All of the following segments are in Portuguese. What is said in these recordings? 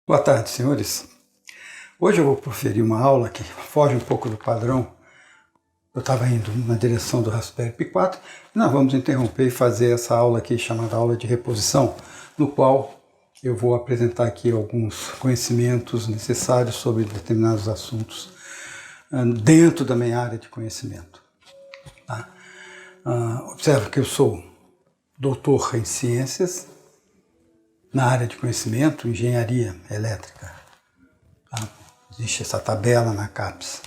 Boa tarde, senhores. Hoje eu vou proferir uma aula que foge um pouco do padrão. Eu estava indo na direção do Raspberry Pi 4 e nós vamos interromper e fazer essa aula aqui chamada aula de reposição, no qual eu vou apresentar aqui alguns conhecimentos necessários sobre determinados assuntos dentro da minha área de conhecimento. Tá? Observe que eu sou doutor em ciências, na área de conhecimento, engenharia elétrica. Tá? Existe essa tabela na CAPES.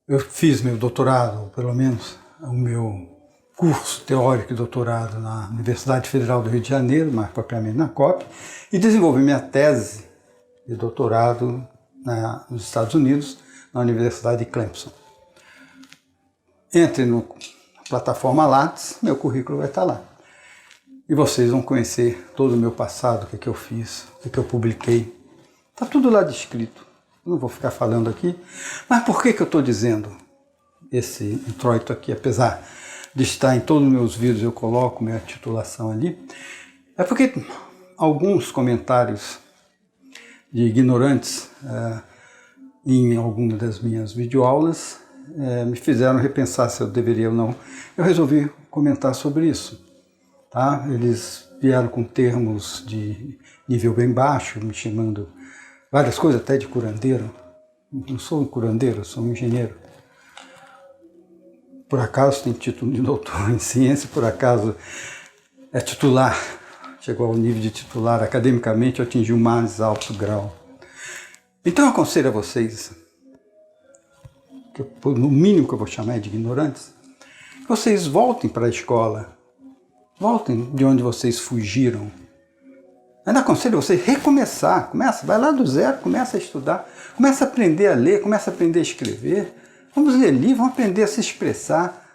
Eu fiz meu doutorado, ou pelo menos o meu curso teórico e doutorado na Universidade Federal do Rio de Janeiro, mais propriamente na COP, e desenvolvi minha tese de doutorado nos Estados Unidos, na Universidade de Clemson. Entre na plataforma Lattes, meu currículo vai estar lá. E vocês vão conhecer todo o meu passado, o que eu fiz, o que eu publiquei. Está tudo lá descrito. Não vou ficar falando aqui. Mas por que eu estou dizendo esse introito aqui? Apesar de estar em todos os meus vídeos, eu coloco minha titulação ali. É porque alguns comentários de ignorantes em algumas das minhas videoaulas me fizeram repensar se eu deveria ou não. Eu resolvi comentar sobre isso. Tá? Eles vieram com termos de nível bem baixo, me chamando várias coisas, até de curandeiro. Não sou um curandeiro, sou um engenheiro. Por acaso tem título de doutor em ciência, por acaso é titular. Chegou ao nível de titular, academicamente eu atingi o mais alto grau. Então eu aconselho a vocês, no mínimo que eu vou chamar de ignorantes, que vocês voltem para a escola. Voltem de onde vocês fugiram. Ainda aconselho vocês a recomeçar. Vai lá do zero, começa a estudar. Começa a aprender a ler, começa a aprender a escrever. Vamos ler livros, vamos aprender a se expressar.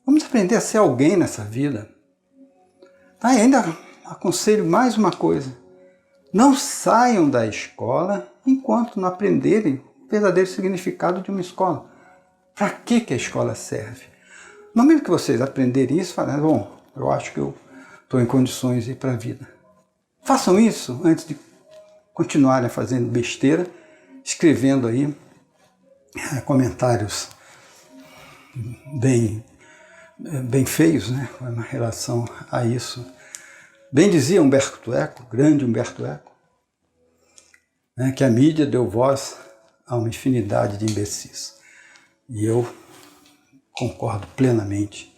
Vamos aprender a ser alguém nessa vida. Tá? E ainda aconselho mais uma coisa. Não saiam da escola enquanto não aprenderem o verdadeiro significado de uma escola. Para que a escola serve? No momento que vocês aprenderem isso, falarem, bom, eu acho que eu estou em condições de ir para a vida. Façam isso antes de continuarem fazendo besteira, escrevendo aí comentários bem feios, né, com relação a isso. Bem dizia Humberto Eco, grande Humberto Eco, né, que a mídia deu voz a uma infinidade de imbecis. E eu concordo plenamente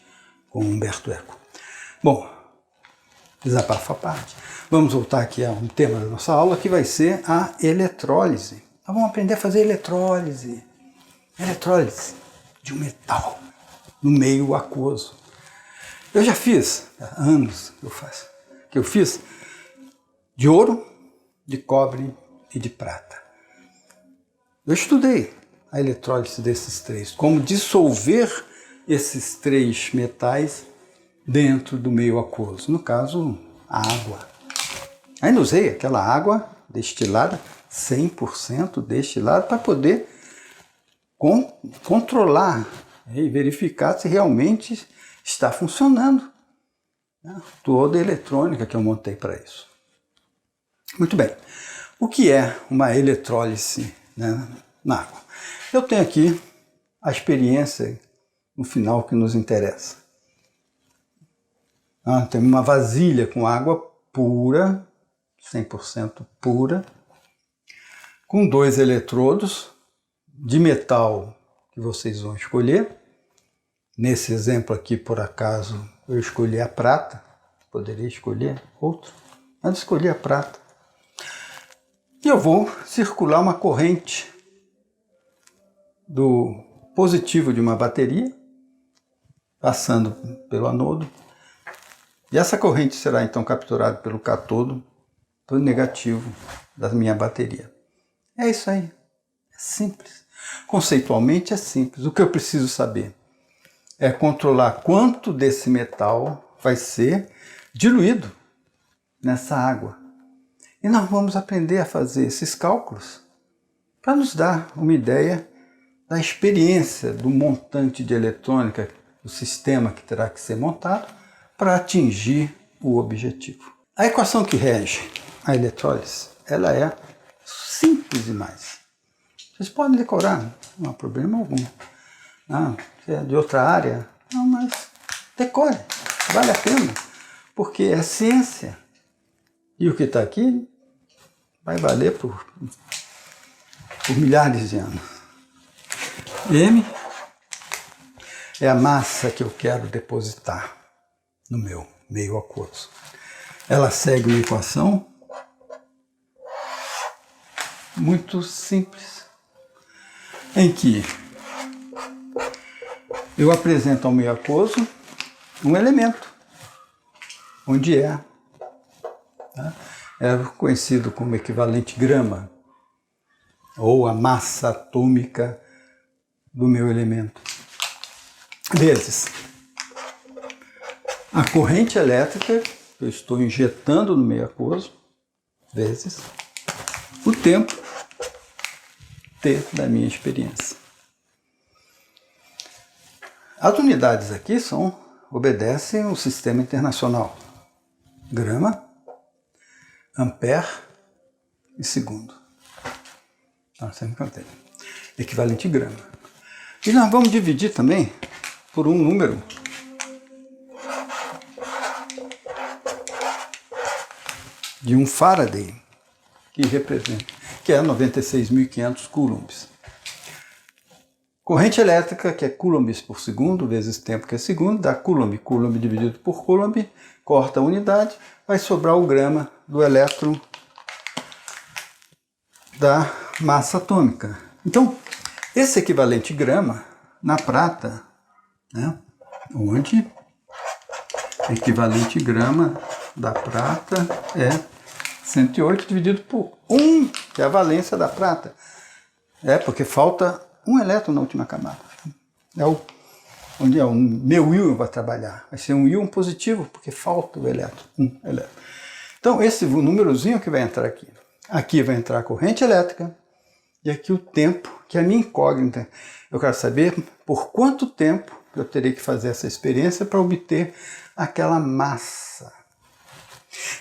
com Humberto Eco. Bom, desabafo à parte. Vamos voltar aqui a um tema da nossa aula, que vai ser a eletrólise. Nós vamos aprender a fazer eletrólise. Eletrólise de um metal no meio aquoso. Eu já fiz, há anos que eu fiz de ouro, de cobre e de prata. Eu estudei a eletrólise desses três, como dissolver esses três metais dentro do meio aquoso, no caso, a água. Ainda usei aquela água destilada, 100% destilada, para poder controlar e verificar se realmente está funcionando, né, toda a eletrônica que eu montei para isso. Muito bem. O que é uma eletrólise, né, na água? Eu tenho aqui a experiência no final que nos interessa. Tem uma vasilha com água pura, 100% pura, com 2 eletrodos de metal que vocês vão escolher. Nesse exemplo aqui, por acaso, eu escolhi a prata, poderia escolher outro, mas escolhi a prata. E eu vou circular uma corrente do positivo de uma bateria, passando pelo anodo. E essa corrente será então capturada pelo cátodo, pelo negativo da minha bateria. É isso aí. É simples. Conceitualmente é simples. O que eu preciso saber é controlar quanto desse metal vai ser diluído nessa água. E nós vamos aprender a fazer esses cálculos para nos dar uma ideia da experiência do montante de eletrônica, do sistema que terá que ser montado, para atingir o objetivo. A equação que rege a eletrólise ela é simples demais. Vocês podem decorar, não há problema algum. Ah, se é de outra área, não, mas decore, vale a pena, porque é ciência. E o que está aqui vai valer por milhares de anos. M é a massa que eu quero depositar no meu meio aquoso. Ela segue uma equação muito simples, em que eu apresento ao meio aquoso um elemento, onde é conhecido como equivalente grama, ou a massa atômica do meu elemento, vezes a corrente elétrica que eu estou injetando no meio aquoso, vezes o tempo T da minha experiência. As unidades aqui obedecem ao sistema internacional. Grama, ampere e segundo. Sempre cantei. Equivalente grama. E nós vamos dividir também por um número de um Faraday, que é 96.500 coulombs. Corrente elétrica, que é coulombs por segundo, vezes tempo, que é segundo, dá coulomb. Coulomb dividido por coulomb, corta a unidade, vai sobrar o grama do elétron da massa atômica. Então, esse equivalente grama, na prata, onde equivalente grama da prata é 108 dividido por 1, que é a valência da prata. Porque falta um elétron na última camada. Onde o meu íon vai trabalhar. Vai ser um íon positivo, porque falta o elétron, um elétron. Então, esse númerozinho que vai entrar aqui. Aqui vai entrar a corrente elétrica, e aqui o tempo, que é a minha incógnita. Eu quero saber por quanto tempo eu terei que fazer essa experiência para obter aquela massa.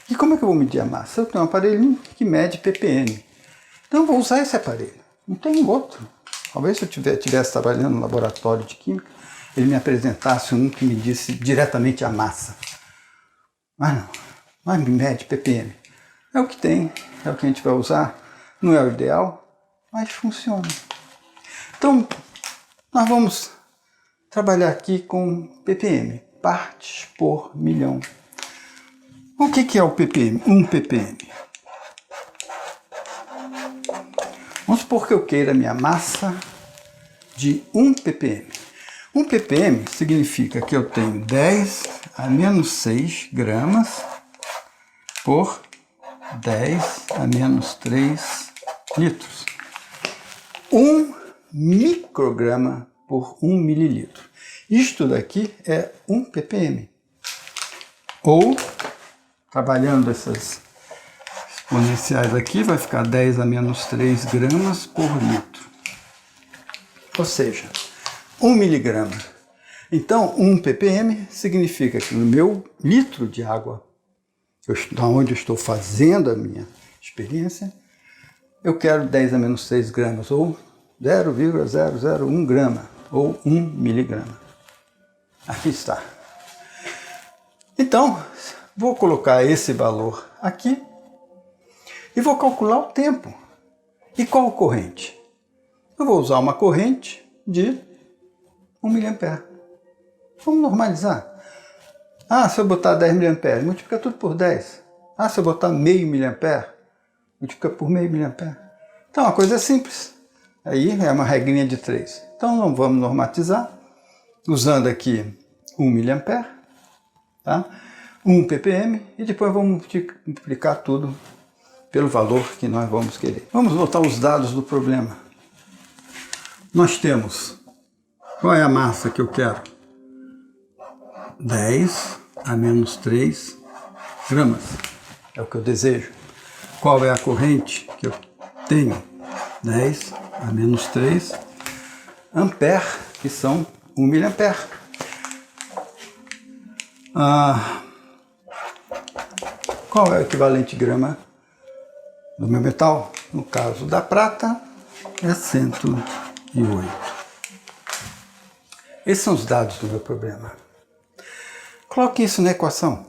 E como é que eu vou medir a massa? Eu tenho um aparelhinho que mede ppm. Então eu vou usar esse aparelho. Não tem outro. Talvez se eu estivesse trabalhando no laboratório de química, ele me apresentasse um que me disse diretamente a massa. Mas não. Mas me mede ppm. É o que tem. É o que a gente vai usar. Não é o ideal, mas funciona. Então, nós vamos trabalhar aqui com ppm, partes por milhão. O que é o ppm? 1 ppm. Vamos supor que eu queira minha massa de 1 ppm. 1 ppm significa que eu tenho 10 a menos 6 gramas por 10 a menos 3 litros. 1 micrograma por 1 mililitro. Isto daqui é 1 ppm. Ou, trabalhando essas exponenciais aqui, vai ficar 10 a menos 3 gramas por litro. Ou seja, 1 miligrama. Então, 1 ppm significa que no meu litro de água, onde eu estou fazendo a minha experiência, eu quero 10 a menos 6 gramas, ou 0,001 grama, ou 1 miligrama. Aqui está. Então, vou colocar esse valor aqui e vou calcular o tempo. E qual corrente? Eu vou usar uma corrente de 1 mA. Vamos normalizar. Se eu botar 10 mA, multiplica tudo por 10. Se eu botar meio mA, multiplica por meio mA. Então, a coisa é simples. Aí é uma regrinha de 3. Então, não vamos normatizar, usando aqui 1 mA, tá? 1 ppm, e depois vamos multiplicar tudo pelo valor que nós vamos querer. Vamos botar os dados do problema. Nós temos, qual é a massa que eu quero? 10 a menos 3 gramas. É o que eu desejo. Qual é a corrente que eu tenho? 10 a menos 3 ampere, que são 1 miliampere. Qual é o equivalente grama do meu metal, no caso da prata, é 108. Esses são os dados do meu problema. Coloque isso na equação.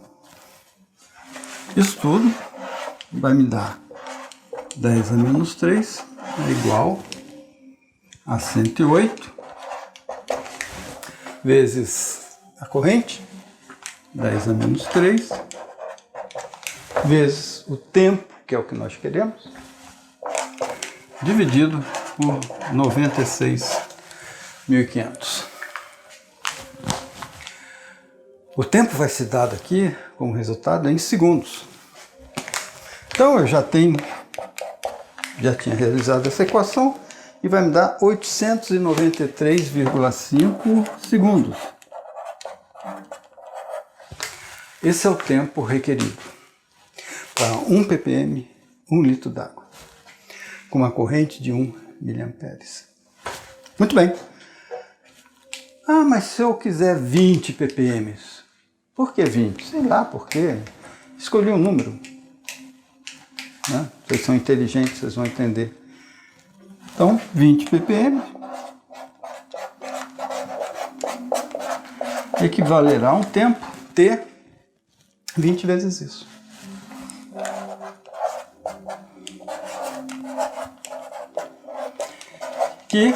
Isso tudo vai me dar 10 a menos 3 é igual a 108 vezes a corrente, 10 a menos 3, vezes o tempo, que é o que nós queremos, dividido por 96.500. O tempo vai ser dado aqui como resultado em segundos. Então eu já tinha realizado essa equação e vai me dar 893,5 segundos. Esse é o tempo requerido para 1 ppm, 1 litro d'água, com uma corrente de 1 mA. Muito bem. Ah, mas se eu quiser 20 ppm, por que 20? Sei lá por quê. Escolhi um número. Né? Vocês são inteligentes, vocês vão entender. Então, 20 ppm equivalerá a um tempo T 20 vezes isso. Que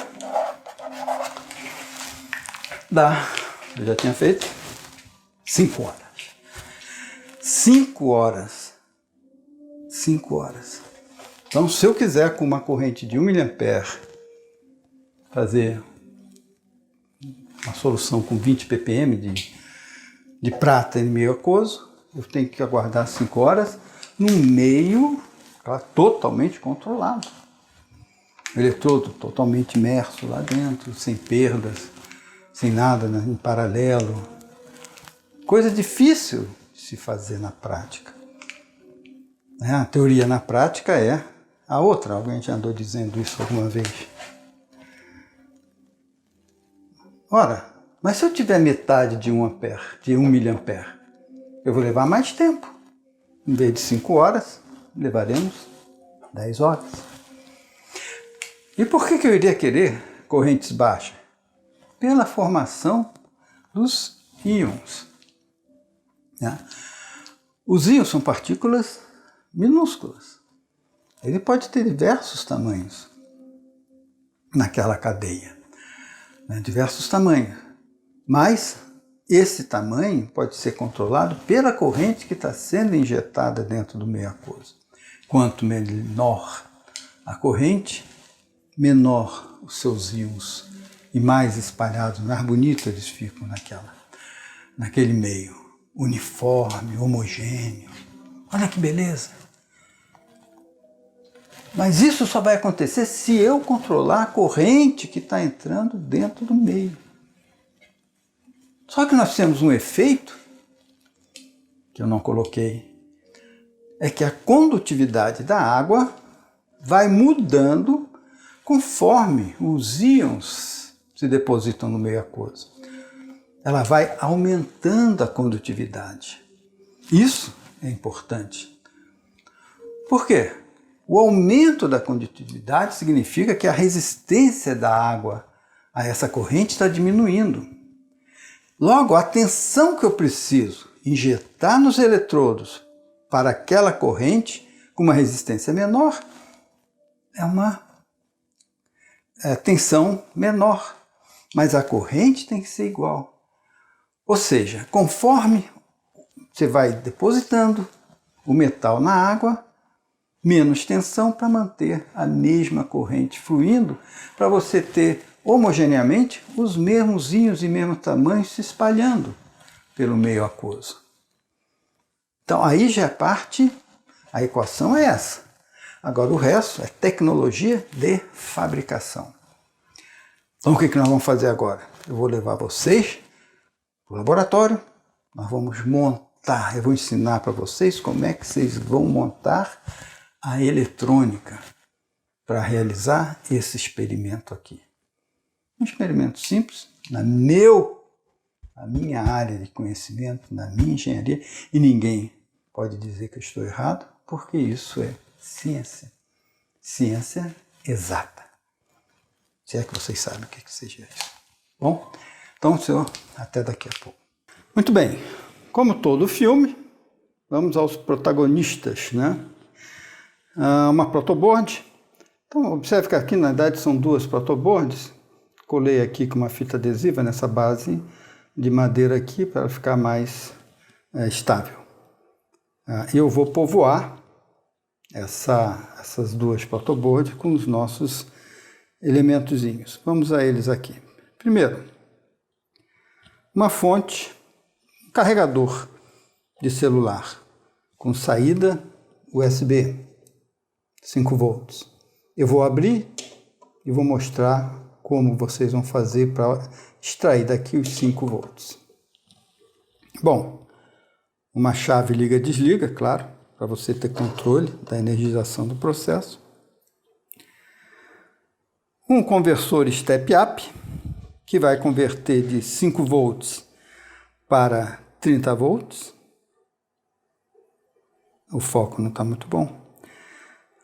dá, eu já tinha feito, 5 horas. 5 horas. 5 horas. Então, se eu quiser com uma corrente de 1 mA fazer uma solução com 20 ppm de prata em meio aquoso, eu tenho que aguardar 5 horas num meio totalmente controlado. O eletrodo totalmente imerso lá dentro, sem perdas, sem nada em paralelo. Coisa difícil de se fazer na prática. A teoria na prática é a outra. Alguém já andou dizendo isso alguma vez? Ora, mas se eu tiver metade de 1 ampere, de 1 mA, eu vou levar mais tempo. Em vez de 5 horas, levaremos 10 horas. E por que eu iria querer correntes baixas? Pela formação dos íons. Os íons são partículas minúsculas. Ele pode ter diversos tamanhos naquela cadeia, diversos tamanhos. Mas esse tamanho pode ser controlado pela corrente que está sendo injetada dentro do meio aquoso. Quanto menor a corrente, menor os seus íons e mais espalhados, mais bonitos eles ficam naquele meio uniforme, homogêneo. Olha que beleza! Mas isso só vai acontecer se eu controlar a corrente que está entrando dentro do meio. Só que nós temos um efeito, que eu não coloquei, é que a condutividade da água vai mudando conforme os íons se depositam no meio aquoso. Ela vai aumentando a condutividade. Isso é importante. Por quê? O aumento da condutividade significa que a resistência da água a essa corrente está diminuindo. Logo, a tensão que eu preciso injetar nos eletrodos para aquela corrente com uma resistência menor é uma tensão menor, mas a corrente tem que ser igual. Ou seja, conforme você vai depositando o metal na água, menos tensão para manter a mesma corrente fluindo, para você ter homogeneamente os mesmos íons e mesmo tamanho se espalhando pelo meio aquoso. Então aí já parte, a equação é essa. Agora o resto é tecnologia de fabricação. Então o que nós vamos fazer agora? Eu vou levar vocês para o laboratório, nós vamos montar, eu vou ensinar para vocês como é que vocês vão montar a eletrônica para realizar esse experimento aqui. Um experimento simples, na minha área de conhecimento, na minha engenharia, e ninguém pode dizer que eu estou errado, porque isso é ciência. Ciência exata. Se é que vocês sabem o que seja isso. Bom, então, senhor, até daqui a pouco. Muito bem, como todo filme, vamos aos protagonistas, né? Uma protoboard. Então, observe que aqui, na verdade, são duas protoboards. Colei aqui com uma fita adesiva nessa base de madeira aqui para ficar mais estável. Eu vou povoar essas duas protoboards com os nossos elementozinhos. Vamos a eles aqui. Primeiro, uma fonte, um carregador de celular com saída USB, 5 volts. Eu vou abrir e vou mostrar como vocês vão fazer para extrair daqui os 5 volts. Bom, uma chave liga-desliga, claro, para você ter controle da energização do processo. Um conversor step-up, que vai converter de 5 volts para 30 volts. O foco não está muito bom.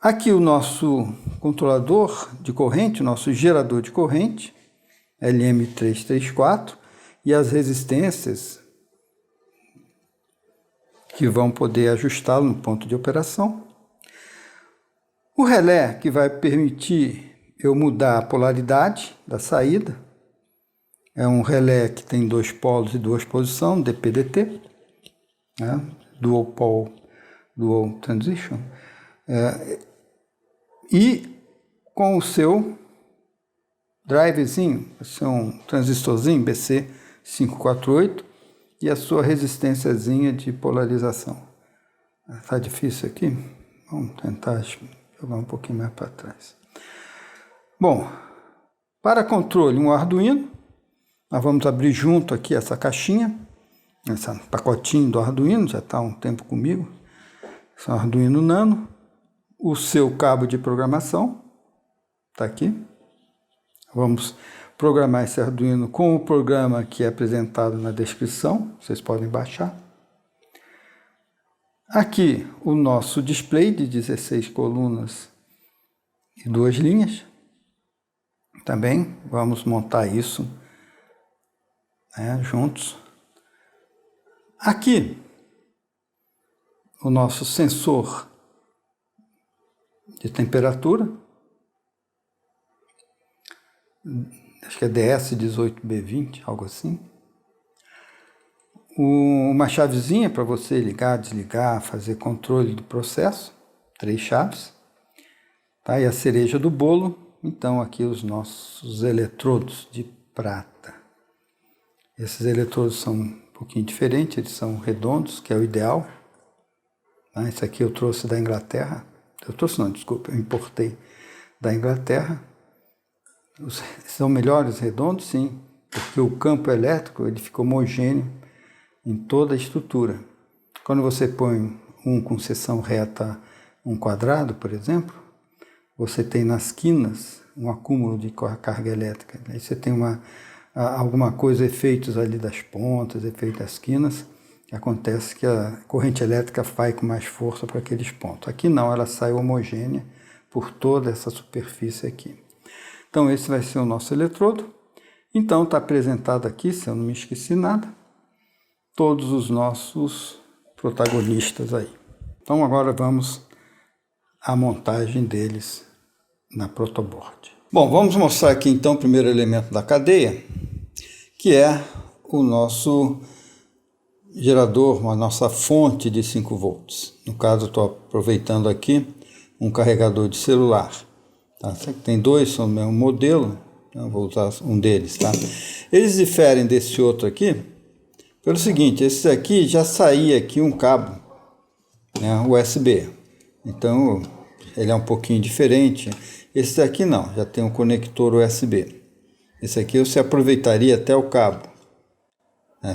Aqui o nosso controlador de corrente, o nosso gerador de corrente, LM334, e as resistências que vão poder ajustá-lo no ponto de operação. O relé, que vai permitir eu mudar a polaridade da saída. É um relé que tem 2 polos e 2 posições, DP-DT, né? Dual Pole, Dual Transition. E com o seu drivezinho, esse é um transistorzinho BC548 e a sua resistênciazinha de polarização. Está difícil aqui? Vamos tentar jogar um pouquinho mais para trás. Bom, para controle, um Arduino. Nós vamos abrir junto aqui essa caixinha, esse pacotinho do Arduino, já está há um tempo comigo. Esse é um Arduino Nano. O seu cabo de programação está aqui. Vamos programar esse Arduino com o programa que é apresentado na descrição, vocês podem baixar. Aqui o nosso display de 16 colunas e 2 linhas. Também vamos montar isso, né, juntos. Aqui o nosso sensor de temperatura, acho que é DS18B20, algo assim. Uma chavezinha para você ligar, desligar, fazer controle do processo, 3 chaves. Tá? E a cereja do bolo, então aqui os nossos eletrodos de prata. Esses eletrodos são um pouquinho diferentes, eles são redondos, que é o ideal. Tá? Esse aqui eu trouxe da Inglaterra. Eu importei da Inglaterra. São melhores redondos, sim, porque o campo elétrico ele fica homogêneo em toda a estrutura. Quando você põe um com seção reta, um quadrado, por exemplo, você tem nas quinas um acúmulo de carga elétrica. Aí você tem alguma coisa, efeitos ali das pontas, efeitos das quinas. Acontece que a corrente elétrica vai com mais força para aqueles pontos. Aqui não, ela sai homogênea por toda essa superfície aqui. Então esse vai ser o nosso eletrodo. Então está apresentado aqui, se eu não me esqueci nada, todos os nossos protagonistas aí. Então agora vamos à montagem deles na protoboard. Bom, vamos mostrar aqui então o primeiro elemento da cadeia, que é o nosso gerador, a nossa fonte de 5 volts. No caso, estou aproveitando aqui um carregador de celular. Tá? Tem 2, são do mesmo modelo, eu vou usar um deles. Tá? Eles diferem desse outro aqui pelo seguinte, esse aqui já saía aqui um cabo, né, USB. Então, ele é um pouquinho diferente. Esse aqui não, já tem um conector USB. Esse aqui você aproveitaria até o cabo.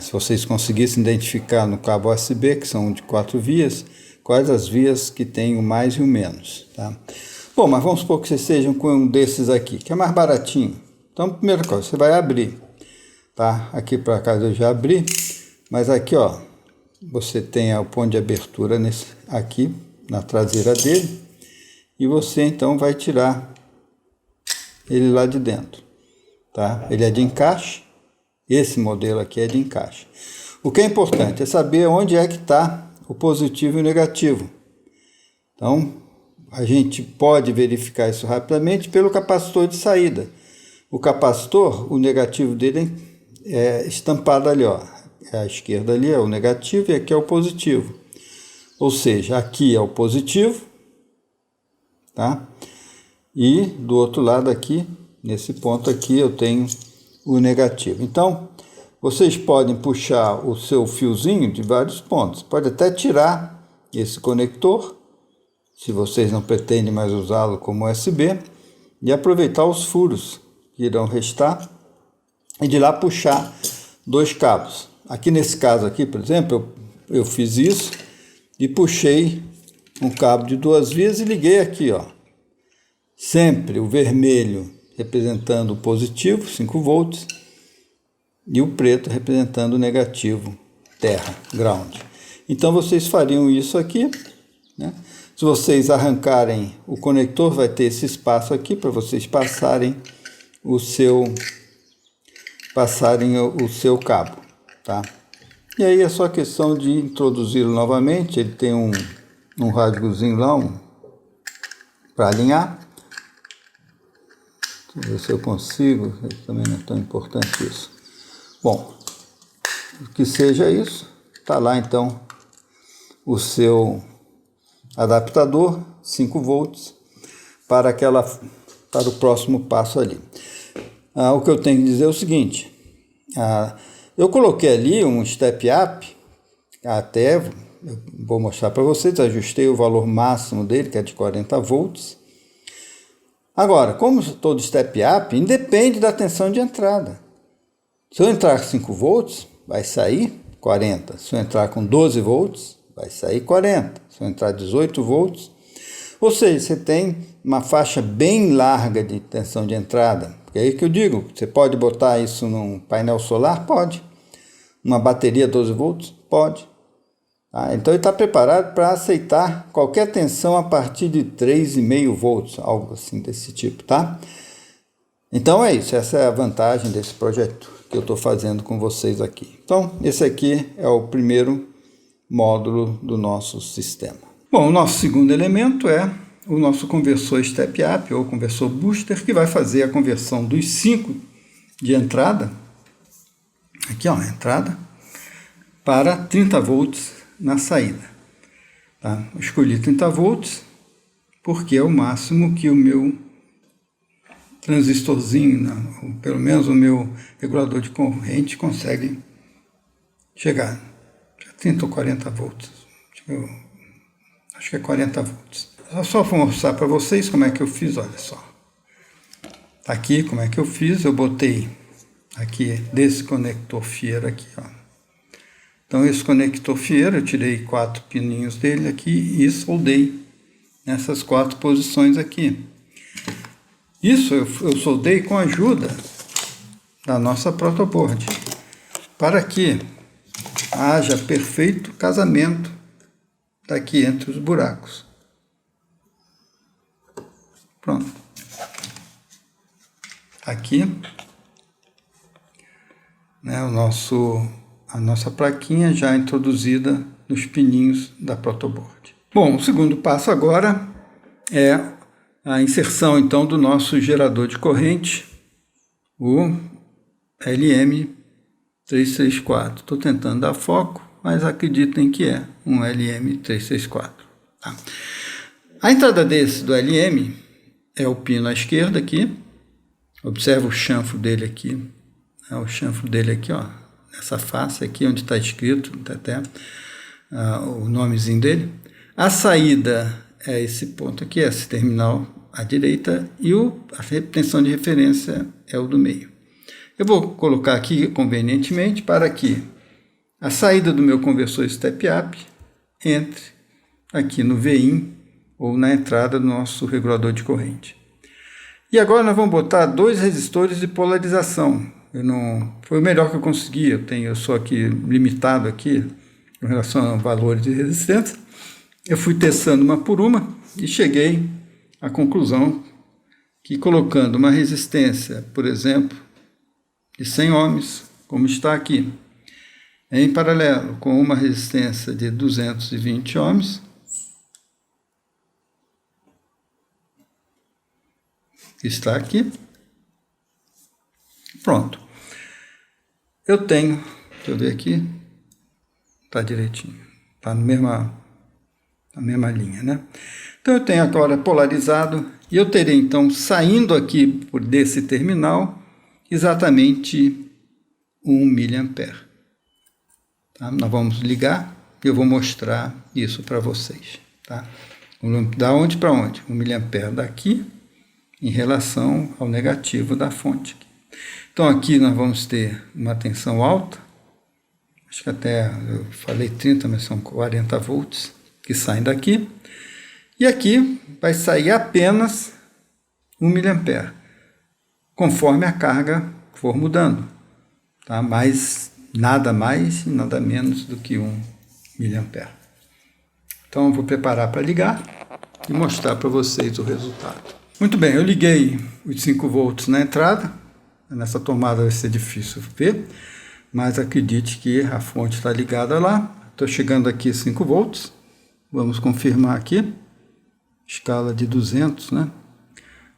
Se vocês conseguissem identificar no cabo USB, que são de 4 vias, quais as vias que tem o mais e o menos. Tá? Bom, mas vamos supor que vocês sejam com um desses aqui, que é mais baratinho. Então, primeira coisa, você vai abrir. Tá? Aqui para cá eu já abri, mas aqui ó, você tem o ponto de abertura aqui na traseira dele. e você então vai tirar ele lá de dentro, tá? Ele é de encaixe, esse modelo aqui é de encaixe. O que é importante é saber onde é que está o positivo e o negativo. Então, a gente pode verificar isso rapidamente pelo capacitor de saída. O capacitor, o negativo dele é estampado ali, ó. À esquerda ali é o negativo e aqui é o positivo. Ou seja, aqui é o positivo, tá? E do outro lado aqui, nesse ponto aqui, eu tenho o negativo. Então, vocês podem puxar o seu fiozinho de vários pontos. Pode até tirar esse conector, se vocês não pretendem mais usá-lo como USB, e aproveitar os furos que irão restar e de lá puxar 2 cabos. Aqui nesse caso aqui, por exemplo, eu fiz isso e puxei um cabo de 2 vias e liguei aqui, ó. Sempre o vermelho representando o positivo, 5 volts, e o preto representando o negativo, terra, ground. Então vocês fariam isso aqui, né? Se vocês arrancarem o conector, vai ter esse espaço aqui para vocês passarem o seu cabo, tá? E aí é só questão de introduzi-lo novamente. Ele tem um rádiozinho lá para alinhar. Deixa eu ver se eu consigo, também não é tão importante isso. Bom, que seja isso, tá lá então o seu adaptador 5 volts para o próximo passo ali. O que eu tenho que dizer é o seguinte, eu coloquei ali um step up, até eu vou mostrar para vocês, ajustei o valor máximo dele, que é de 40 volts. Agora, como todo step up, independe da tensão de entrada. Se eu entrar com 5 volts, vai sair 40. Se eu entrar com 12 volts, vai sair 40. Se eu entrar 18 volts, ou seja, você tem uma faixa bem larga de tensão de entrada. É aí que eu digo, você pode botar isso num painel solar? Pode. Uma bateria 12 volts? Pode. Então ele está preparado para aceitar qualquer tensão a partir de 3,5 volts, algo assim desse tipo, tá? Então é isso, essa é a vantagem desse projeto que eu estou fazendo com vocês aqui. Então, esse aqui é o primeiro módulo do nosso sistema. Bom, o nosso segundo elemento é o nosso conversor step-up ou conversor booster, que vai fazer a conversão dos 5 de entrada, aqui ó, entrada, para 30 volts na saída. Tá? Eu escolhi 30 volts porque é o máximo que o meu transistorzinho, pelo menos o meu regulador de corrente, consegue chegar a 30 ou 40 volts. Acho que é 40 volts. Eu só vou mostrar para vocês como é que eu fiz, olha só. Aqui, como é que eu fiz, eu botei aqui desse conector fieira aqui, ó. Então, esse conector fieira, eu tirei 4 pininhos dele aqui e soldei nessas 4 posições aqui. Isso eu soldei com a ajuda da nossa protoboard, para que haja perfeito casamento daqui entre os buracos. Pronto. Aqui, né, a nossa plaquinha já introduzida nos pininhos da protoboard. Bom, o segundo passo agora é a inserção então do nosso gerador de corrente, o LM364. Estou tentando dar foco, mas acreditem que é um LM364. Tá? A entrada do LM é o pino à esquerda aqui. Observa o chanfro dele aqui. O chanfro dele aqui, ó, nessa face aqui onde está escrito até o nomezinho dele. A saída é esse ponto aqui, esse terminal à direita, e a tensão de referência é o do meio. Eu vou colocar aqui convenientemente para que a saída do meu conversor step-up entre aqui no VIN ou na entrada do nosso regulador de corrente. E agora nós vamos botar 2 resistores de polarização. Foi o melhor que eu consegui, eu sou aqui limitado aqui em relação a valores de resistência. Eu fui testando uma por uma e cheguei a conclusão que colocando uma resistência, por exemplo, de 100 ohms, como está aqui, em paralelo com uma resistência de 220 ohms, que está aqui, pronto. Eu tenho, deixa eu ver aqui, está direitinho, está na mesma linha, né? Então eu tenho agora polarizado, e eu terei então, saindo aqui desse terminal, exatamente 1 mA. Tá? Nós vamos ligar e eu vou mostrar isso para vocês. Tá? Da onde para onde? 1 mA daqui em relação ao negativo da fonte. Então aqui nós vamos ter uma tensão alta, acho que até eu falei 30, mas são 40 volts que saem daqui. E aqui vai sair apenas 1 mA, conforme a carga for mudando. Tá? Mas nada mais e nada menos do que 1 mA. Então eu vou preparar para ligar e mostrar para vocês o resultado. Muito bem, eu liguei os 5 volts na entrada. Nessa tomada vai ser difícil ver, mas acredite que a fonte está ligada lá. Estou chegando aqui 5 volts. Vamos confirmar aqui. Escala de 200, né?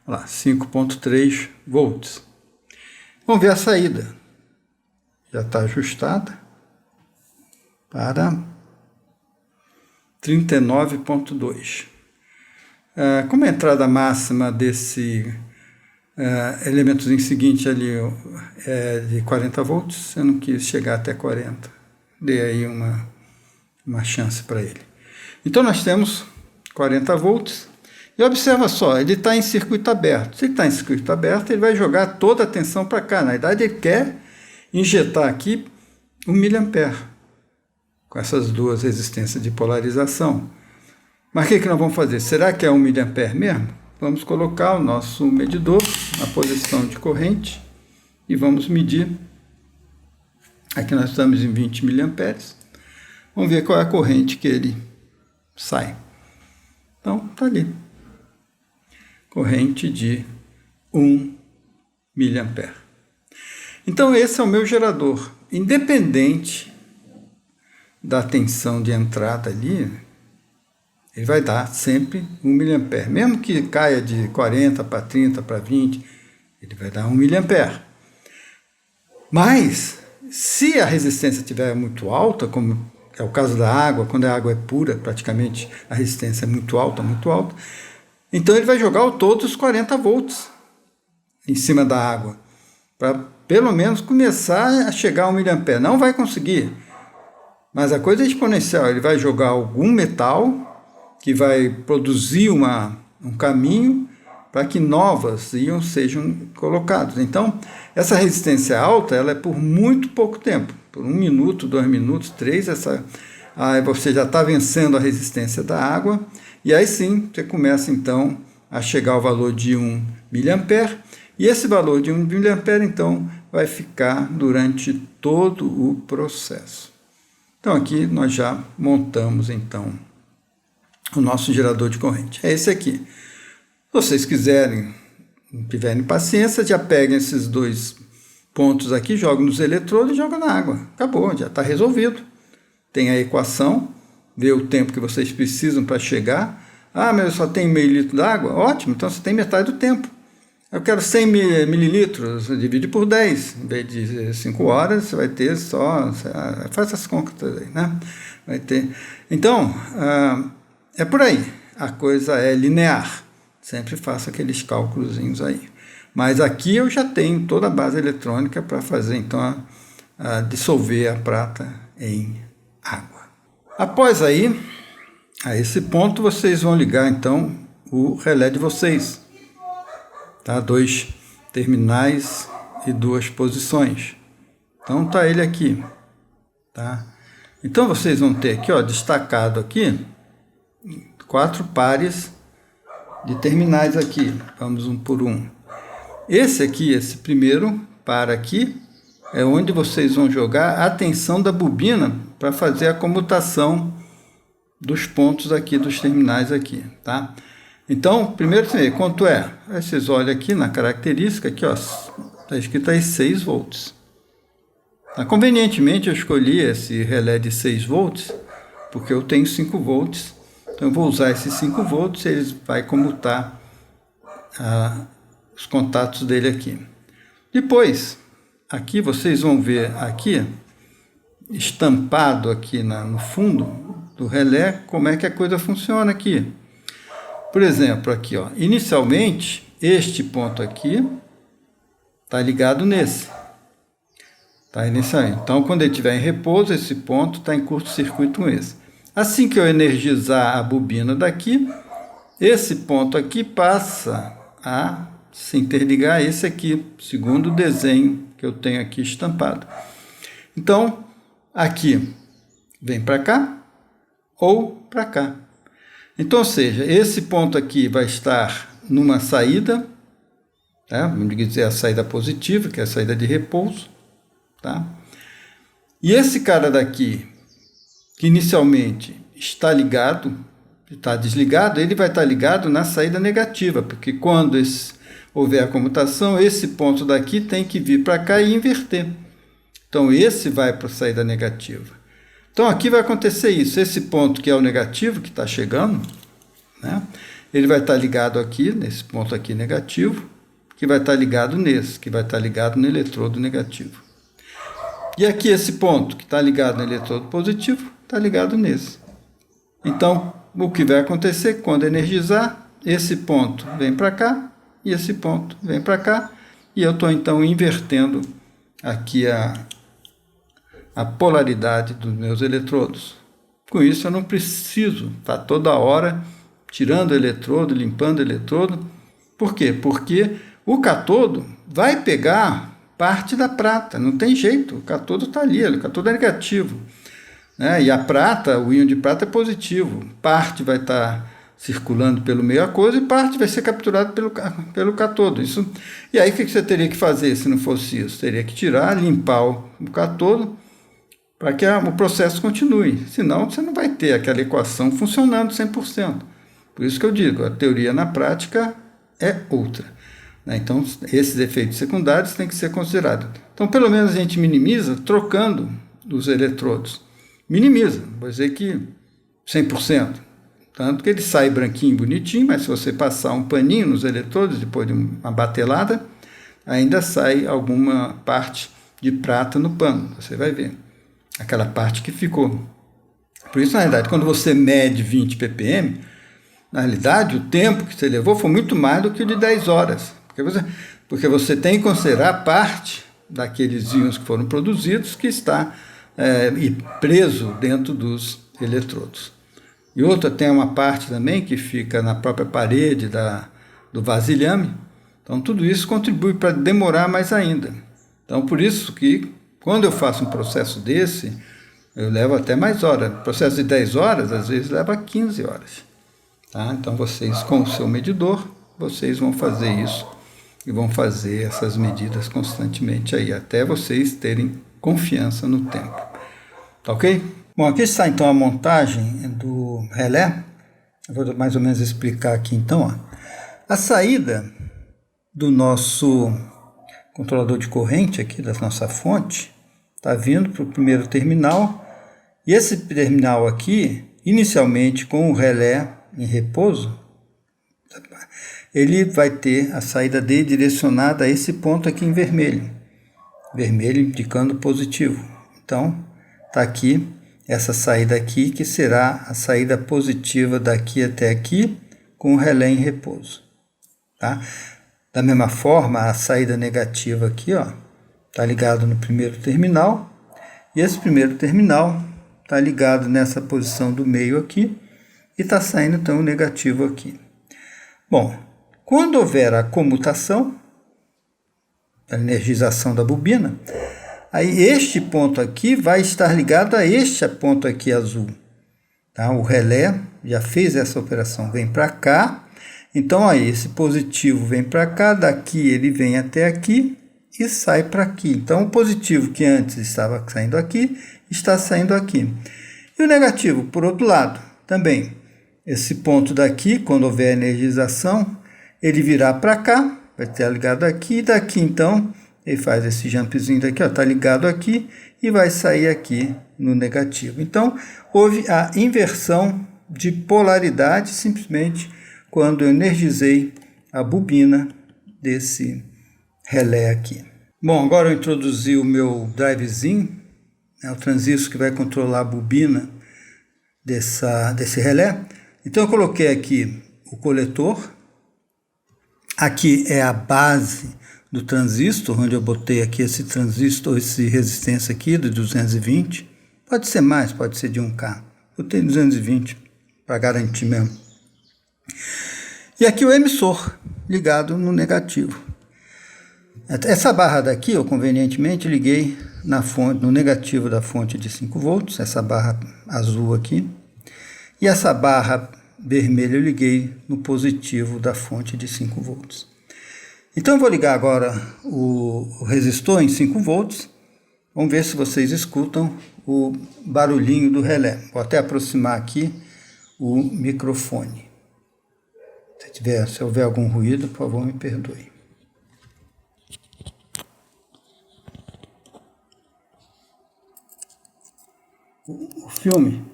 Olha lá, 5,3 volts. Vamos ver a saída. Já está ajustada para 39,2. Como a entrada máxima desse elementozinho seguinte ali é de 40 volts, eu não quis chegar até 40. Dei aí uma chance para ele. Então nós temos 40 volts. E observa só, ele está em circuito aberto. Se ele está em circuito aberto, ele vai jogar toda a tensão para cá. Na verdade, ele quer injetar aqui 1 mA, com essas duas resistências de polarização. Mas o que nós vamos fazer? Será que é 1 mA mesmo? Vamos colocar o nosso medidor na posição de corrente e vamos medir. Aqui nós estamos em 20 mA. Vamos ver qual é a corrente que ele sai. Então, está ali. Corrente de 1 mA. Então, esse é o meu gerador. Independente da tensão de entrada ali, ele vai dar sempre 1 mA. Mesmo que caia de 40 para 30 para 20, ele vai dar 1 mA. Mas, se a resistência estiver muito alta, como é o caso da água, quando a água é pura, praticamente a resistência é muito alta, então ele vai jogar todos os 40 volts em cima da água, para pelo menos começar a chegar a 1 mA. Não vai conseguir, mas a coisa é exponencial. Ele vai jogar algum metal que vai produzir um caminho para que novas íons sejam colocados. Então, essa resistência alta, ela é por muito pouco tempo, por 1 minuto, 2 minutos, 3, aí você já está vencendo a resistência da água, e aí sim, você começa então a chegar ao valor de 1 mA, e esse valor de 1 mA, então, vai ficar durante todo o processo. Então, aqui nós já montamos, então, o nosso gerador de corrente. É esse aqui. Se vocês quiserem, tiverem paciência, já peguem esses 2 pontos aqui, jogam nos eletrodos e jogam na água. Acabou, já está resolvido. Tem a equação, vê o tempo que vocês precisam para chegar. Ah, mas eu só tenho meio litro d'água? Ótimo, então você tem metade do tempo. Eu quero 100 mililitros, divide por 10. Em vez de 5 horas, você vai ter só... Faz essas contas aí, né? Vai ter... Então, é por aí. A coisa é linear. Sempre faço aqueles cálculozinhos aí. Mas aqui eu já tenho toda a base eletrônica para fazer, então, dissolver a prata em água. Após aí, a esse ponto, vocês vão ligar, então, o relé de vocês. Tá? 2 terminais e 2 posições. Então, tá ele aqui. Tá? Então, vocês vão ter aqui, ó, destacado aqui, 4 pares de terminais aqui. Vamos um por um. Esse aqui, esse primeiro par aqui, é onde vocês vão jogar a tensão da bobina para fazer a comutação dos pontos aqui, dos terminais aqui, tá? Então, primeiro você vê quanto é. Aí vocês olham aqui na característica, aqui ó, está escrito aí 6 volts. Convenientemente eu escolhi esse relé de 6 volts, porque eu tenho 5 volts. Então eu vou usar esses 5 volts, ele vai comutar os contatos dele aqui. Depois, aqui vocês vão ver aqui, estampado aqui no fundo do relé, como é que a coisa funciona aqui. Por exemplo, aqui, ó, inicialmente, este ponto aqui está ligado nesse. Tá inicialmente. Então, quando ele estiver em repouso, esse ponto está em curto-circuito com esse. Assim que eu energizar a bobina daqui, esse ponto aqui passa a se interligar a esse aqui, segundo o desenho que eu tenho aqui estampado. Então, aqui vem para cá ou para cá. Então, ou seja, esse ponto aqui vai estar numa saída, tá? Vamos dizer a saída positiva, que é a saída de repouso, tá? E esse cara daqui, que inicialmente está ligado, está desligado, ele vai estar ligado na saída negativa, porque quando houver a comutação, esse ponto daqui tem que vir para cá e inverter. Então, esse vai para a saída negativa. Então, aqui vai acontecer isso. Esse ponto que é o negativo, que está chegando, né? Ele vai estar ligado aqui, nesse ponto aqui negativo, que vai estar ligado nesse, que vai estar ligado no eletrodo negativo. E aqui esse ponto que está ligado no eletrodo positivo, está ligado nesse. Então, o que vai acontecer quando energizar, esse ponto vem para cá, e esse ponto vem para cá, e eu estou então invertendo aqui a polaridade dos meus eletrodos. Com isso eu não preciso estar toda hora tirando o eletrodo, limpando o eletrodo. Por quê? Porque o catodo vai pegar parte da prata, não tem jeito, o catodo está ali, o catodo é negativo, né? E a prata, o íon de prata é positivo, parte vai estar circulando pelo meio aquoso e parte vai ser capturada pelo catodo. E aí o que você teria que fazer se não fosse isso? Teria que tirar, limpar o catodo para que o processo continue, senão você não vai ter aquela equação funcionando 100%. Por isso que eu digo, a teoria na prática é outra. Então, esses efeitos secundários têm que ser considerados. Então, pelo menos a gente minimiza trocando os eletrodos. Minimiza, vou dizer que 100%. Tanto que ele sai branquinho, bonitinho, mas se você passar um paninho nos eletrodos, depois de uma batelada, ainda sai alguma parte de prata no pano. Você vai ver aquela parte que ficou. Por isso, na realidade, quando você mede 20 ppm, na realidade, o tempo que você levou foi muito mais do que o de 10 horas. Porque você tem que considerar parte daqueles íons que foram produzidos que está preso dentro dos eletrodos. E outra tem uma parte também que fica na própria parede do vasilhame. Então, tudo isso contribui para demorar mais ainda. Então, por isso que quando eu faço um processo desse, eu levo até mais horas. O processo de 10 horas, às vezes, leva 15 horas. Tá? Então, vocês, com o seu medidor, vocês vão fazer isso e vão fazer essas medidas constantemente aí, até vocês terem confiança no tempo. Tá ok? Bom, aqui está então a montagem do relé. Eu vou mais ou menos explicar aqui então. Ó. A saída do nosso controlador de corrente aqui, da nossa fonte, está vindo para o primeiro terminal. E esse terminal aqui, inicialmente com o relé em repouso, ele vai ter a saída dele direcionada a esse ponto aqui em vermelho. Vermelho indicando positivo. Então, está aqui essa saída aqui, que será a saída positiva daqui até aqui, com o relé em repouso. Tá? Da mesma forma, a saída negativa aqui, ó, está ligado no primeiro terminal, e esse primeiro terminal está ligado nessa posição do meio aqui, e está saindo então o negativo aqui. Bom, quando houver a comutação, a energização da bobina, aí este ponto aqui vai estar ligado a este ponto aqui azul. Tá? O relé já fez essa operação, vem para cá. Então, aí, esse positivo vem para cá, daqui ele vem até aqui e sai para aqui. Então, o positivo que antes estava saindo aqui, está saindo aqui. E o negativo, por outro lado, também. esse ponto daqui, quando houver energização, ele virá para cá, vai estar ligado aqui, e daqui então ele faz esse jumpzinho daqui, está ligado aqui e vai sair aqui no negativo. Então houve a inversão de polaridade simplesmente quando eu energizei a bobina desse relé aqui. Bom, agora eu introduzi o meu drivezinho, o transistor que vai controlar a bobina desse relé. Então eu coloquei aqui o coletor, aqui é a base do transistor, onde eu botei aqui esse transistor, essa resistência aqui de 220, pode ser mais, pode ser de 1K, botei 220 para garantir mesmo. E aqui o emissor ligado no negativo. Essa barra daqui, eu convenientemente liguei na fonte, no negativo da fonte de 5 volts, essa barra azul aqui, e essa barra vermelha eu liguei no positivo da fonte de 5 volts. Então eu vou ligar agora o resistor em 5 volts, vamos ver se vocês escutam o barulhinho do relé. Vou até aproximar aqui o microfone. Se houver algum ruído, por favor, me perdoe. O filme,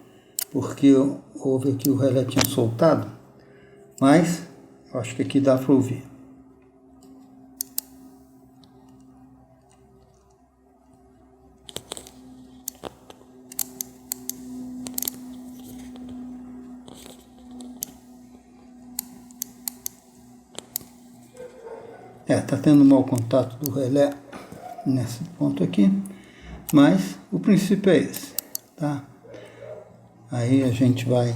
porque houve aqui o relé tinha soltado, mas eu acho que aqui dá para ouvir. Tá tendo mau contato do relé nesse ponto aqui, mas o princípio é esse, tá? Aí a gente vai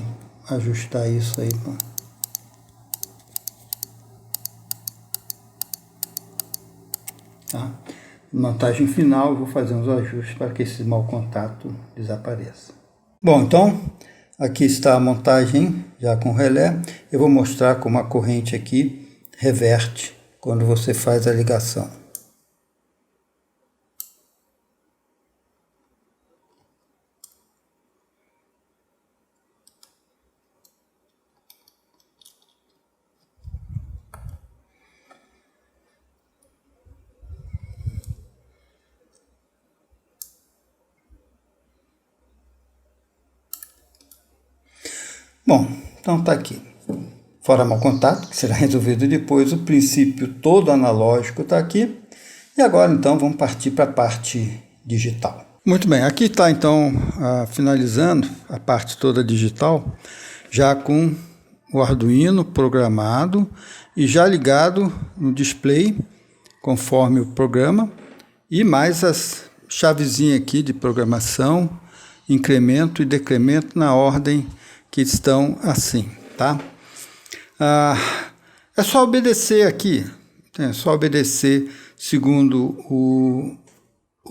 ajustar isso aí, tá? Montagem final, eu vou fazer uns ajustes para que esse mau contato desapareça. Bom, então aqui está a montagem já com relé. Eu vou mostrar como a corrente aqui reverte quando você faz a ligação. Bom, então está aqui. Fora mau contato, que será resolvido depois, o princípio todo analógico está aqui. E agora, então, vamos partir para a parte digital. Muito bem, aqui está, então, finalizando a parte toda digital, já com o Arduino programado e já ligado no display, conforme o programa, e mais as chavezinhas aqui de programação, incremento e decremento na ordem que estão assim, tá? É só obedecer aqui, é só obedecer segundo o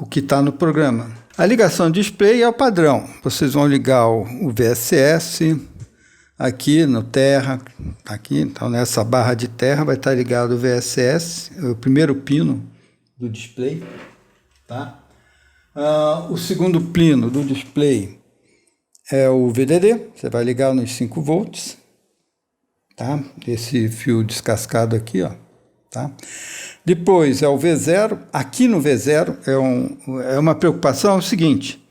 que está no programa. A ligação de display é o padrão. Vocês vão ligar o VSS aqui no terra, aqui, então nessa barra de terra vai estar ligado o VSS, o primeiro pino do display, tá? O segundo pino do display é o VDD, você vai ligar nos 5 volts. Tá? Esse fio descascado aqui, ó, tá? Depois é o V0. Aqui no V0 é uma preocupação, é o seguinte: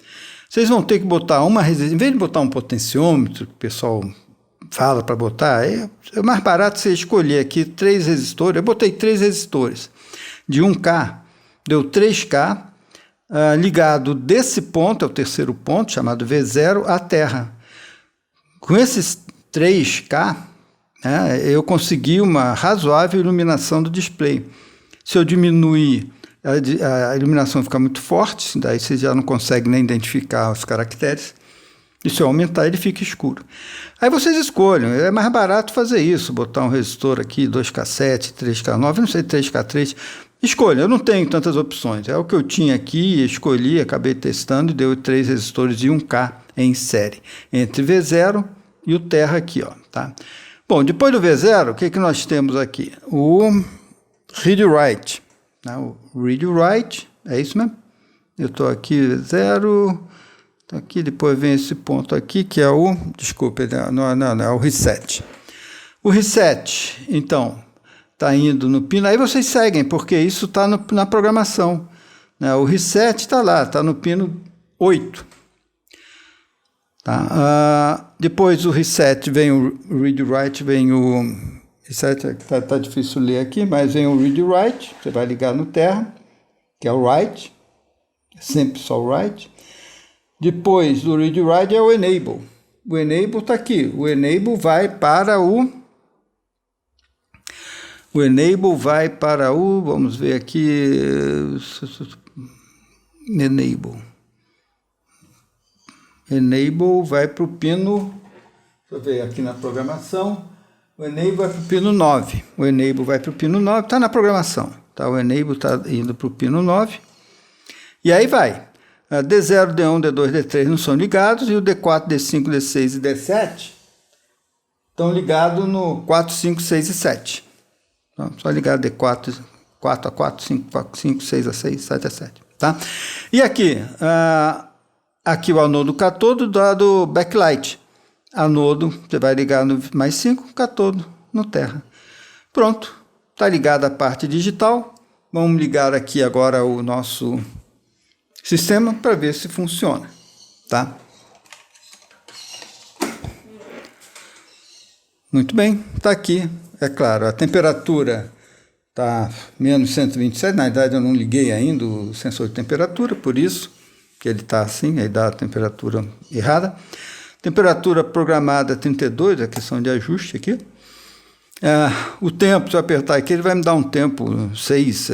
vocês vão ter que botar uma resistência, em vez de botar um potenciômetro, que o pessoal fala para botar, é mais barato você escolher aqui 3 resistores. Eu botei 3 resistores de 1K, deu 3K, ligado desse ponto, é o terceiro ponto, chamado V0, à terra. Com esses 3K, eu consegui uma razoável iluminação do display. Se eu diminuir, a iluminação fica muito forte, daí você já não consegue nem identificar os caracteres. E se eu aumentar, ele fica escuro. Aí vocês escolhem, é mais barato fazer isso, botar um resistor aqui, 2K7, 3K9, não sei, 3K3. Escolha, eu não tenho tantas opções. É o que eu tinha aqui, escolhi, acabei testando e deu 3 resistores de 1K em série, entre V0 e o terra aqui, ó, tá? Bom, depois do V0, o que nós temos aqui? O read-write. O read-write, é isso mesmo? Eu estou aqui, V0, Tá aqui, depois vem esse ponto aqui, que é o... Desculpe, não, é o reset. O reset, então, está indo no pino... Aí vocês seguem, porque isso está na programação. Né? O reset está lá, está no pino 8. Tá? Depois do reset vem o read-write, vem o... Reset está difícil ler aqui, mas vem o read-write, você vai ligar no terra, que é o write, é sempre só o write. Depois do read-write é o enable. O enable está aqui. O enable vai para o... Vamos ver aqui... Enable vai para o pino... Deixa eu ver aqui na programação. O enable vai para o pino 9. O enable vai para o pino 9. Está na programação. Tá? O enable está indo para o pino 9. E aí vai. D0, D1, D2, D3 não são ligados, e o D4, D5, D6 e D7 estão ligados no 4, 5, 6 e 7. Então, só ligar D4, 4 a 4, 5, 6 a 6, 7 a 7. Tá? E aqui, aqui o anodo catodo do backlight. Anodo, você vai ligar no mais 5, catodo no terra. Pronto, está ligada a parte digital. Vamos ligar aqui agora o nosso... sistema para ver se funciona, tá? Muito bem, está aqui. É claro, a temperatura está menos 127, na verdade eu não liguei ainda o sensor de temperatura, por isso que ele está assim, aí dá a temperatura errada. Temperatura programada 32, a questão de ajuste aqui. O tempo, se eu apertar aqui, ele vai me dar um tempo 6,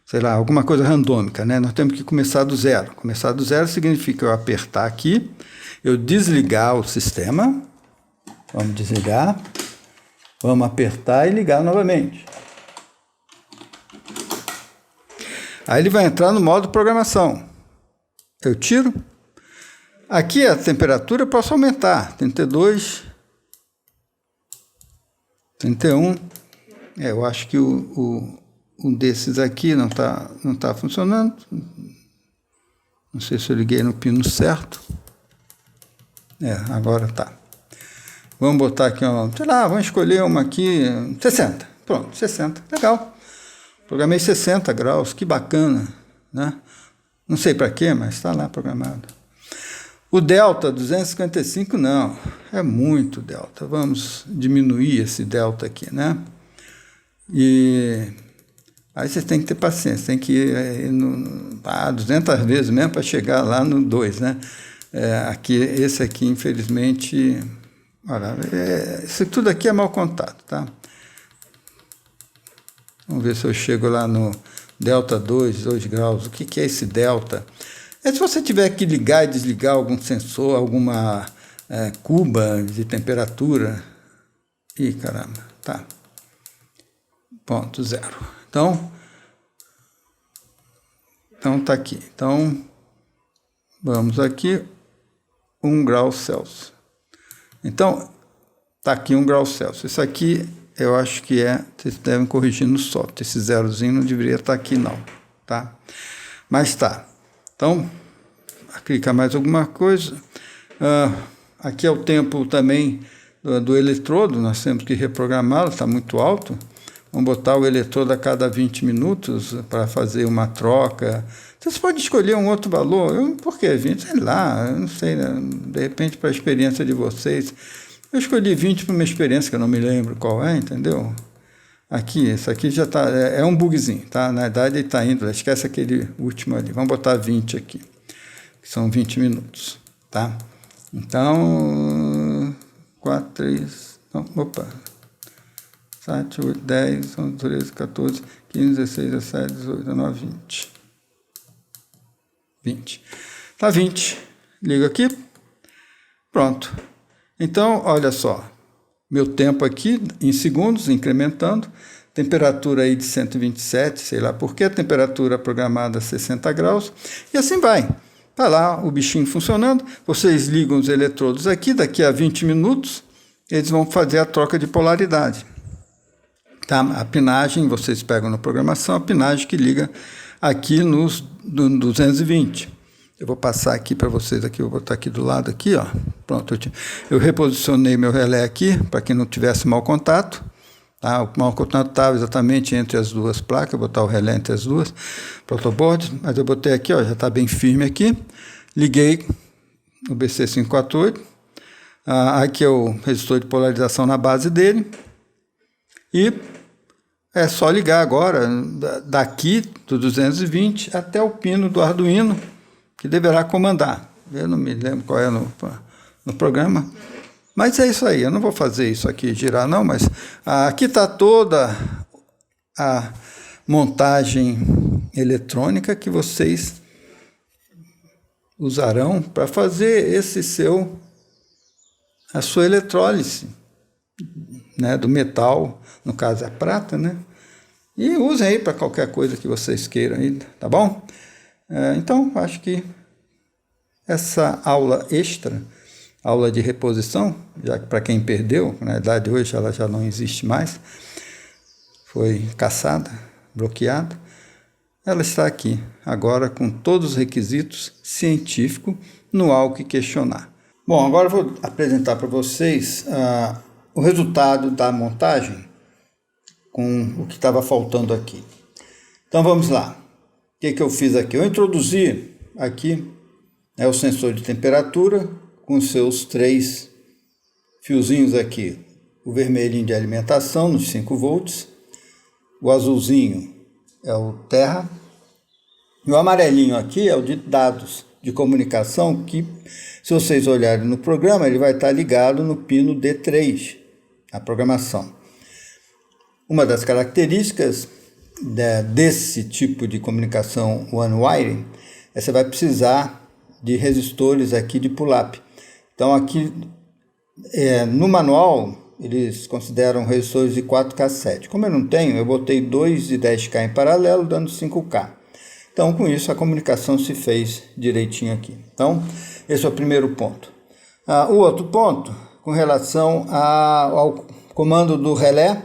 sei lá, alguma coisa randômica, né? Nós temos que começar do zero. Começar do zero significa eu apertar aqui, eu desligar o sistema, vamos desligar, vamos apertar e ligar novamente. Aí ele vai entrar no modo programação. Eu tiro. Aqui a temperatura eu posso aumentar, 32, 31, eu acho que um desses aqui não tá funcionando. Não sei se eu liguei no pino certo. Agora tá. Vamos botar aqui, sei lá, vamos escolher uma aqui, 60. Pronto, 60. Legal. Programei 60 graus, que bacana, né? Não sei para quê, mas está lá programado. O delta 255 não, é muito delta. Vamos diminuir esse delta aqui, né? E aí vocês têm que ter paciência, tem que ir 200 vezes mesmo para chegar lá no 2, né? Esse aqui, infelizmente, olha, isso tudo aqui é mau contato, tá? Vamos ver se eu chego lá no delta 2 graus. O que é esse delta? Se você tiver que ligar e desligar algum sensor, alguma cuba de temperatura. Ih, caramba, tá. Ponto zero. Então tá aqui. Então, vamos aqui, 1 grau Celsius. Então, tá aqui 1 grau Celsius. Isso aqui, eu acho que vocês devem corrigir no software. Esse zerozinho não deveria estar aqui, não, tá? Mas tá. Então, clicar mais alguma coisa. Aqui é o tempo também do eletrodo, nós temos que reprogramá-lo, está muito alto. Vamos botar o eletrodo a cada 20 minutos para fazer uma troca. Vocês podem escolher um outro valor. Por que 20? Sei lá, eu não sei, né? De repente para a experiência de vocês. Eu escolhi 20 para uma experiência que eu não me lembro qual é, entendeu? Aqui, esse aqui já está, é um bugzinho, tá? Na verdade ele está indo, esquece aquele último ali. Vamos botar 20 aqui, que são 20 minutos, tá? Então, 4, 3, opa, 7, 8, 10, 11, 13, 14, 15, 16, 17, 18, 19, 20. 20. Tá 20. Ligo aqui. Pronto. Então, olha só. Meu tempo aqui, em segundos, incrementando. Temperatura aí de 127, sei lá por que. A temperatura programada a 60 graus. E assim vai. Tá lá o bichinho funcionando. Vocês ligam os eletrodos aqui. Daqui a 20 minutos, eles vão fazer a troca de polaridade. Tá? A pinagem, vocês pegam na programação, a pinagem que liga aqui nos 220. Eu vou passar aqui para vocês, aqui, eu vou botar aqui do lado, aqui, ó. Pronto, eu reposicionei meu relé aqui, para que não tivesse mau contato. Tá? O mau contato estava exatamente entre as duas placas, eu vou botar o relé entre as duas, protoboard, mas eu botei aqui, ó, já está bem firme aqui. Liguei o BC548, aqui é o resistor de polarização na base dele, e é só ligar agora, daqui do 220 até o pino do Arduino, que deverá comandar. Eu não me lembro qual é no programa, mas é isso aí. Eu não vou fazer isso aqui girar não, mas aqui está toda a montagem eletrônica que vocês usarão para fazer a sua eletrólise, né, do metal, no caso é a prata, né? E usem aí para qualquer coisa que vocês queiram, aí, tá bom? Então, acho que essa aula extra, aula de reposição, já que para quem perdeu, na verdade hoje ela já não existe mais, foi caçada, bloqueada, ela está aqui, agora com todos os requisitos científicos, não há o que questionar. Bom, agora eu vou apresentar para vocês o resultado da montagem com o que estava faltando aqui. Então vamos lá. O que eu fiz aqui? Eu introduzi aqui o sensor de temperatura com seus 3 fiozinhos aqui. O vermelhinho de alimentação nos 5 volts, o azulzinho é o terra, e o amarelinho aqui é o de dados de comunicação, que se vocês olharem no programa, ele vai estar ligado no pino D3, a programação. Uma das características desse tipo de comunicação one wiring é que você vai precisar de resistores aqui de pull-up. Então aqui no manual eles consideram resistores de 4K7. Como eu não tenho, eu botei 2 de 10K em paralelo, dando 5K. Então com isso a comunicação se fez direitinho aqui. Então esse é o primeiro ponto. O outro ponto, com relação ao comando do relé.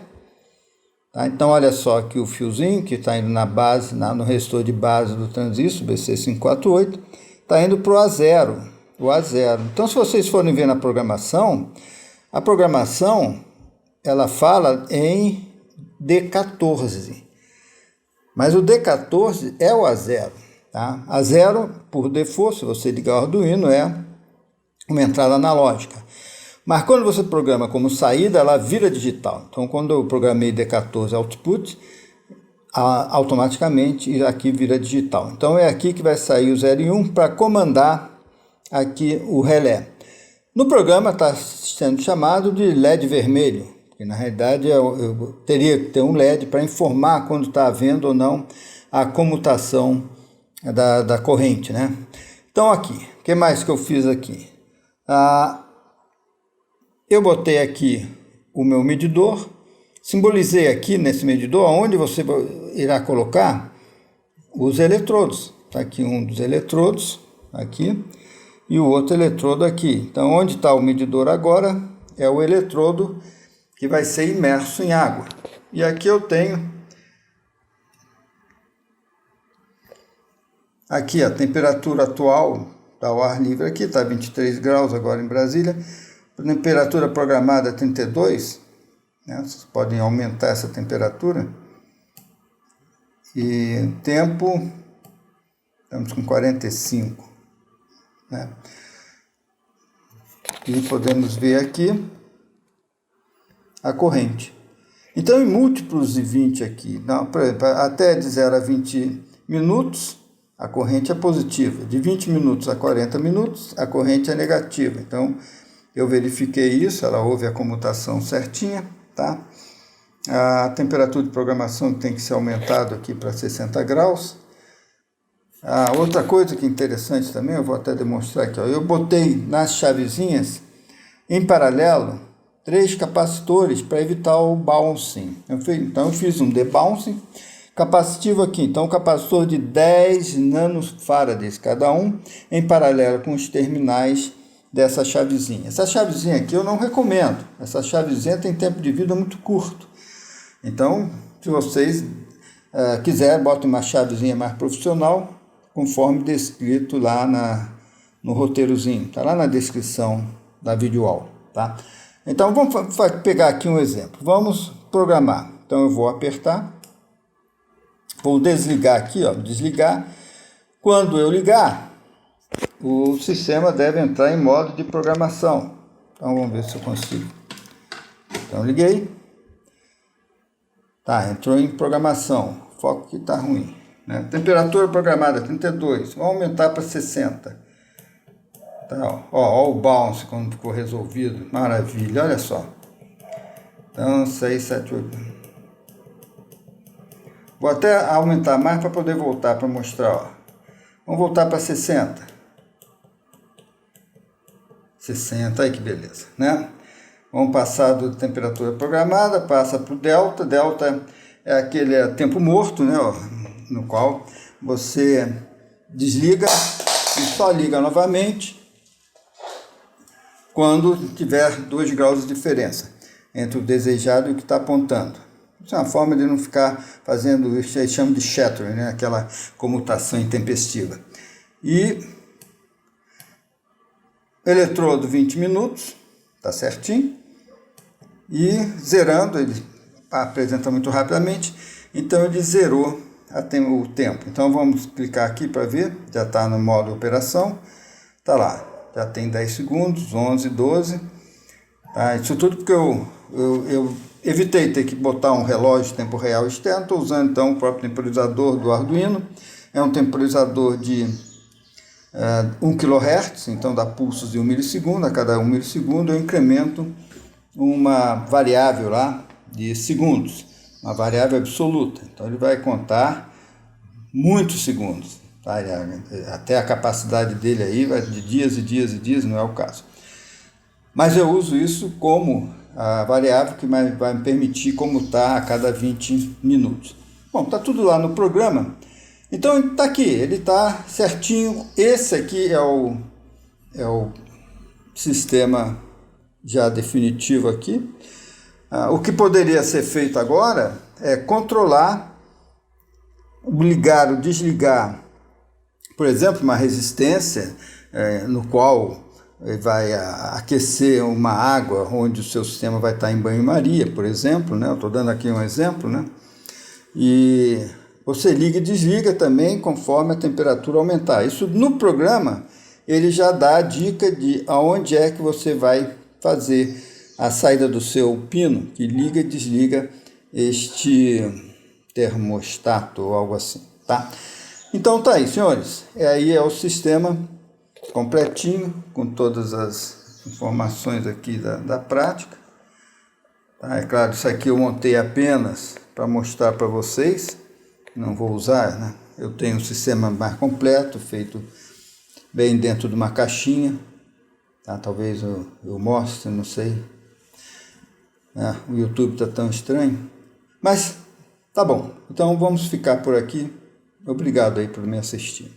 Tá? Então, olha só aqui o fiozinho que está indo na base, no resistor de base do transistor, BC548, está indo para o A0, Então, se vocês forem ver na programação, a programação, ela fala em D14, mas o D14 é o A0. Tá? A0, por default, se você ligar o Arduino, é uma entrada analógica. Mas quando você programa como saída, ela vira digital. Então, quando eu programei D14 output, automaticamente aqui vira digital. Então, é aqui que vai sair o 0 e 1 para comandar aqui o relé. No programa está sendo chamado de LED vermelho, porque na realidade eu teria que ter um LED para informar quando está havendo ou não a comutação da corrente, né? Então, aqui, o que mais que eu fiz aqui? Eu botei aqui o meu medidor, simbolizei aqui nesse medidor onde você irá colocar os eletrodos. Está aqui um dos eletrodos, aqui, e o outro eletrodo aqui. Então, onde está o medidor agora é o eletrodo que vai ser imerso em água. E aqui eu tenho aqui a temperatura atual, está o ar livre aqui, está 23 graus agora em Brasília. Temperatura programada é 32, né? Vocês podem aumentar essa temperatura. E tempo, estamos com 45, né? E podemos ver aqui a corrente. Então, em múltiplos de 20 aqui, por exemplo, até de 0 a 20 minutos, a corrente é positiva. De 20 minutos a 40 minutos, a corrente é negativa. Então, eu verifiquei isso, ela houve a comutação certinha, tá? A temperatura de programação tem que ser aumentada aqui para 60 graus. Outra coisa que é interessante também, eu vou até demonstrar aqui, ó, eu botei nas chavezinhas, em paralelo, 3 capacitores para evitar o bouncing. Então eu fiz um debouncing capacitivo aqui, então capacitor de 10 nanofarads cada um, em paralelo com os terminais dessa chavezinha. Essa chavezinha aqui eu não recomendo, essa chavezinha tem tempo de vida muito curto. Então, se vocês quiserem, botem uma chavezinha mais profissional, conforme descrito lá no roteirozinho, está lá na descrição da videoaula, tá? Então vamos pegar aqui um exemplo, vamos programar. Então eu vou apertar, vou desligar aqui, ó, desligar. Quando eu ligar, o sistema deve entrar em modo de programação. Então vamos ver se eu consigo. Então liguei. Tá, entrou em programação. O foco que tá ruim, né? Temperatura programada 32. Vamos aumentar para 60. Tá, ó, o bounce quando ficou resolvido. Maravilha, olha só. Então 6, 7, 8. Vou até aumentar mais para poder voltar para mostrar, ó. Vamos voltar para 60. 60, aí que beleza, né? Vamos passar da temperatura programada, passa para o delta. Delta é aquele tempo morto, né? Ó, no qual você desliga e só liga novamente quando tiver 2 graus de diferença entre o desejado e o que está apontando. Isso é uma forma de não ficar fazendo, isso aí chama de shattering, né? Aquela comutação intempestiva. E eletrodo 20 minutos, tá certinho. E zerando, ele apresenta muito rapidamente, então ele zerou o tempo. Então vamos clicar aqui para ver, já está no modo operação, tá lá, já tem 10 segundos, 11, 12, tá? Isso tudo porque eu evitei ter que botar um relógio de tempo real externo, estou usando então o próprio temporizador do Arduino, é um temporizador de 1 kHz, então dá pulsos de 1 milissegundo, a cada 1 milissegundo eu incremento uma variável lá de segundos, uma variável absoluta, então ele vai contar muitos segundos, tá? Até a capacidade dele aí vai de dias e dias e dias, não é o caso. Mas eu uso isso como a variável que vai me permitir comutar a cada 20 minutos. Bom, tá tudo lá no programa, então tá aqui, ele tá certinho, esse aqui é o sistema já definitivo aqui. O que poderia ser feito agora é controlar, ligar ou desligar, por exemplo, uma resistência no qual vai aquecer uma água onde o seu sistema vai estar em banho-maria, por exemplo, né? Eu estou dando aqui um exemplo, né? E você liga e desliga também conforme a temperatura aumentar. Isso no programa ele já dá a dica de aonde é que você vai fazer a saída do seu pino, que liga e desliga este termostato ou algo assim, tá? Então tá aí, senhores, aí é o sistema completinho, com todas as informações aqui da prática, tá? É claro, isso aqui eu montei apenas para mostrar para vocês, não vou usar, né? Eu tenho um sistema mais completo, feito bem dentro de uma caixinha, tá? Talvez eu mostre, não sei. O YouTube está tão estranho. Mas tá bom. Então vamos ficar por aqui. Obrigado aí por me assistir.